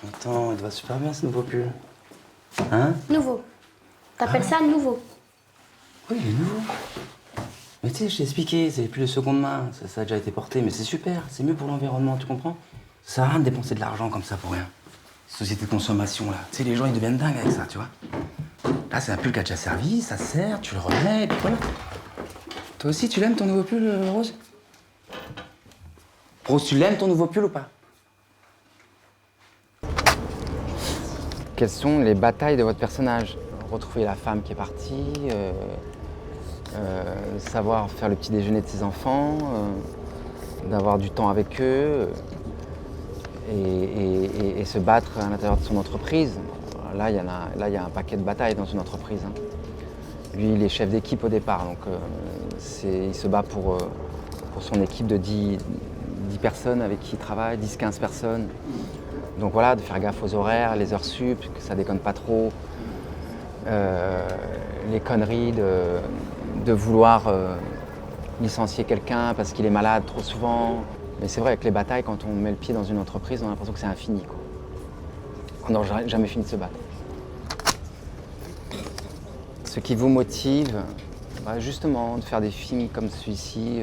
Attends, il te va super bien ce nouveau pull. Hein? Nouveau. T'appelles ça nouveau? Oui, il est nouveau. Mais tu sais, je t'ai expliqué, c'est plus de seconde main, ça a déjà été porté, mais c'est super, c'est mieux pour l'environnement, tu comprends? Ça sert à rien de dépenser de l'argent comme ça pour rien. Société de consommation, là. Tu sais, les gens, ils deviennent dingues avec ça, tu vois? Là, c'est un pull qui a déjà servi, ça sert, tu le remets, et puis voilà. Toi aussi, tu l'aimes ton nouveau pull, Rose? Rose, tu l'aimes ton nouveau pull ou pas? Quelles sont les batailles de votre personnage? Retrouver la femme qui est partie, savoir faire le petit déjeuner de ses enfants, d'avoir du temps avec eux et se battre à l'intérieur de son entreprise. Là, il y a un paquet de batailles dans une entreprise, hein. Lui, il est chef d'équipe au départ, donc il se bat pour son équipe de 10 personnes avec qui il travaille, 10-15 personnes. Donc voilà, de faire gaffe aux horaires, les heures sup, que ça déconne pas trop. Les conneries de vouloir licencier quelqu'un parce qu'il est malade trop souvent. Mais c'est vrai que les batailles, quand on met le pied dans une entreprise, on a l'impression que c'est infini, quoi. On n'a jamais fini de se battre. Ce qui vous motive, justement, de faire des films comme celui-ci,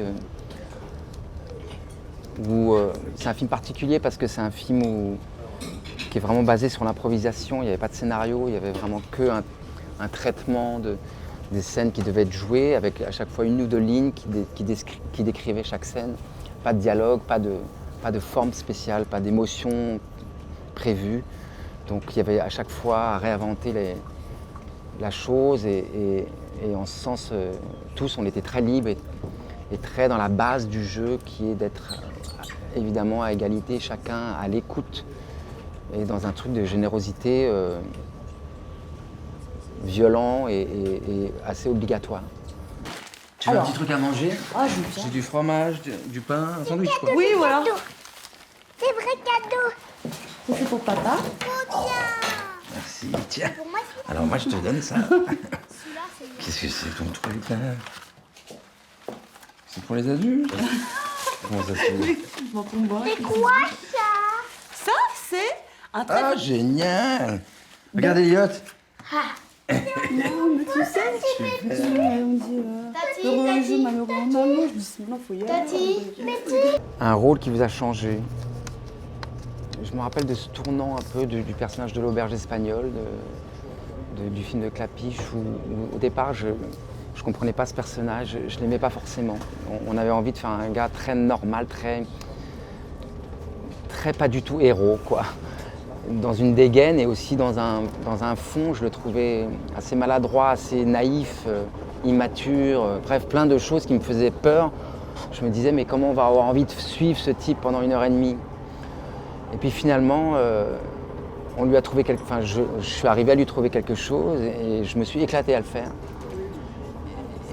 où c'est un film particulier parce que c'est un film qui est vraiment basé sur l'improvisation. Il n'y avait pas de scénario, il y avait vraiment que un traitement des scènes qui devaient être jouées, avec à chaque fois une ou deux lignes qui décrivaient chaque scène. Pas de dialogue, pas de forme spéciale, pas d'émotion prévue. Donc il y avait à chaque fois à réinventer la chose et en ce sens, tous on était très libres et très dans la base du jeu qui est d'être évidemment à égalité, chacun à l'écoute et dans un truc de générosité violent et assez obligatoire. Tu veux un petit truc à manger? Ah, je veux bien. J'ai du fromage, du pain, un sandwich, quoi. Oui, voilà. C'est vrai cadeau. Ça, c'est pour papa. Merci, tiens. Alors moi, je te donne ça. Qu'est-ce que c'est ton truc, là? C'est pour les adultes? Comment ça se fait? Je m'en tombe pas. C'est quoi ça? Ça, c'est un très... Ah, génial! Regarde, Elliot. Non, mais tu sais, on dit heureuse, malheureux, maman, je dis non, faut y aller. Un rôle qui vous a changé. Je me rappelle de ce tournant un peu du personnage de l'auberge espagnole, du film de Clapiche, où au départ, je ne comprenais pas ce personnage, je ne l'aimais pas forcément. On avait envie de faire un gars très normal, très pas du tout héros, quoi. Dans une dégaine et aussi dans un fond, je le trouvais assez maladroit, assez naïf, immature, bref, plein de choses qui me faisaient peur. Je me disais, mais comment on va avoir envie de suivre ce type pendant 1h30? Et puis finalement, on lui a trouvé je suis arrivé à lui trouver quelque chose et je me suis éclaté à le faire.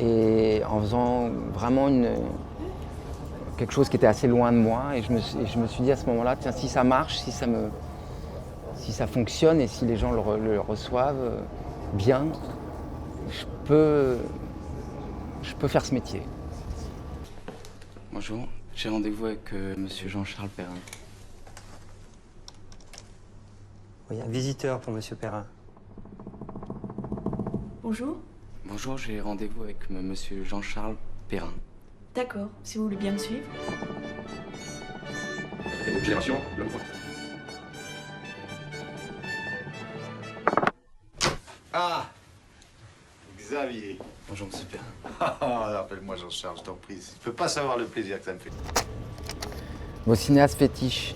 Et en faisant vraiment quelque chose qui était assez loin de moi, et je me suis dit à ce moment-là, tiens, si ça marche, si ça fonctionne et si les gens le reçoivent bien, je peux faire ce métier. Bonjour, j'ai rendez-vous avec monsieur Jean-Charles Perrin. Oui, un visiteur pour Monsieur Perrin. Bonjour. Bonjour, j'ai rendez-vous avec monsieur Jean-Charles Perrin. D'accord, si vous voulez bien me suivre. Génération, l'homme. Ah, Xavier. Bonjour monsieur Perrin. Appelle-moi Jean-Charles, je t'en prie. Je peux pas savoir le plaisir que ça me fait. Vos cinéastes fétiches,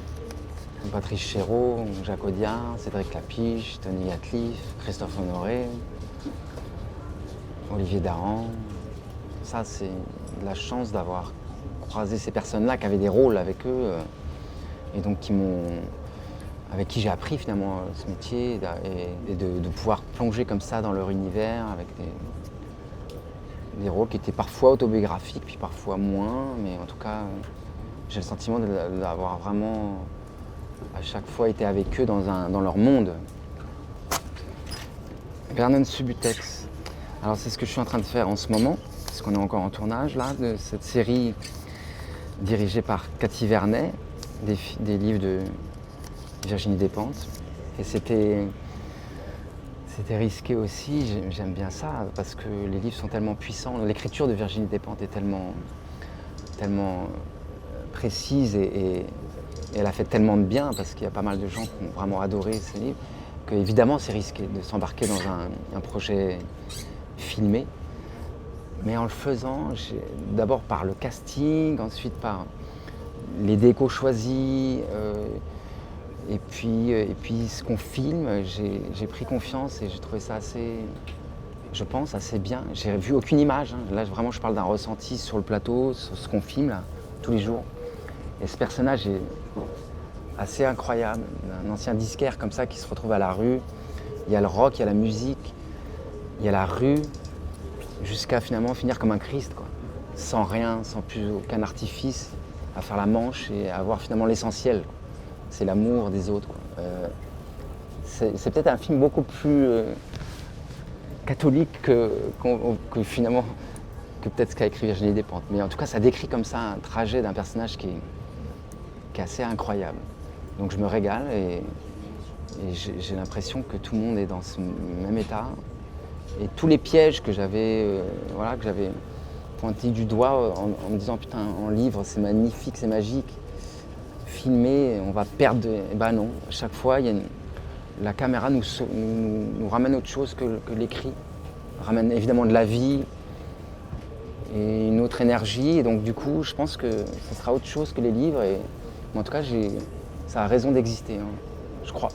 Patrice Chéreau, Jacques Audiard, Cédric Clapiche, Tony Gatliff, Christophe Honoré, Olivier Dahan. Ça, c'est de la chance d'avoir croisé ces personnes-là qui avaient des rôles avec eux et donc avec qui j'ai appris finalement ce métier et de pouvoir plonger comme ça dans leur univers avec des rôles qui étaient parfois autobiographiques, puis parfois moins, mais en tout cas, j'ai le sentiment d'avoir vraiment à chaque fois été avec eux dans leur monde. Vernon Subutex. Alors c'est ce que je suis en train de faire en ce moment, parce qu'on est encore en tournage là, de cette série dirigée par Cathy Vernet, des livres de Virginie Despentes. Et c'était risqué aussi, j'aime bien ça, parce que les livres sont tellement puissants. L'écriture de Virginie Despentes est tellement précise et elle a fait tellement de bien, parce qu'il y a pas mal de gens qui ont vraiment adoré ces livres, qu'évidemment c'est risqué de s'embarquer dans un projet filmé. Mais en le faisant, d'abord par le casting, ensuite par les décos choisis, et puis ce qu'on filme, j'ai pris confiance et j'ai trouvé ça assez, je pense, assez bien. J'ai vu aucune image, hein. Là vraiment je parle d'un ressenti sur le plateau, sur ce qu'on filme là, tous les jours. Et ce personnage est assez incroyable, un ancien disquaire comme ça qui se retrouve à la rue. Il y a le rock, il y a la musique, il y a la rue, jusqu'à finalement finir comme un Christ, quoi. Sans rien, sans plus aucun artifice, à faire la manche et à avoir finalement l'essentiel, quoi. C'est l'amour des autres, quoi. C'est peut-être un film beaucoup plus catholique que finalement que peut-être ce qu'a écrit Virginie Despentes. Mais en tout cas, ça décrit comme ça un trajet d'un personnage qui est assez incroyable. Donc je me régale et j'ai l'impression que tout le monde est dans ce même état. Et tous les pièges que j'avais pointés du doigt en me disant putain, en livre c'est magnifique, c'est magique, filmé, on va perdre. Eh ben non, à chaque fois la caméra nous ramène autre chose que l'écrit, ramène évidemment de la vie et une autre énergie. Et donc du coup, je pense que ce sera autre chose que les livres. Mais en tout cas, ça a raison d'exister, hein, je crois.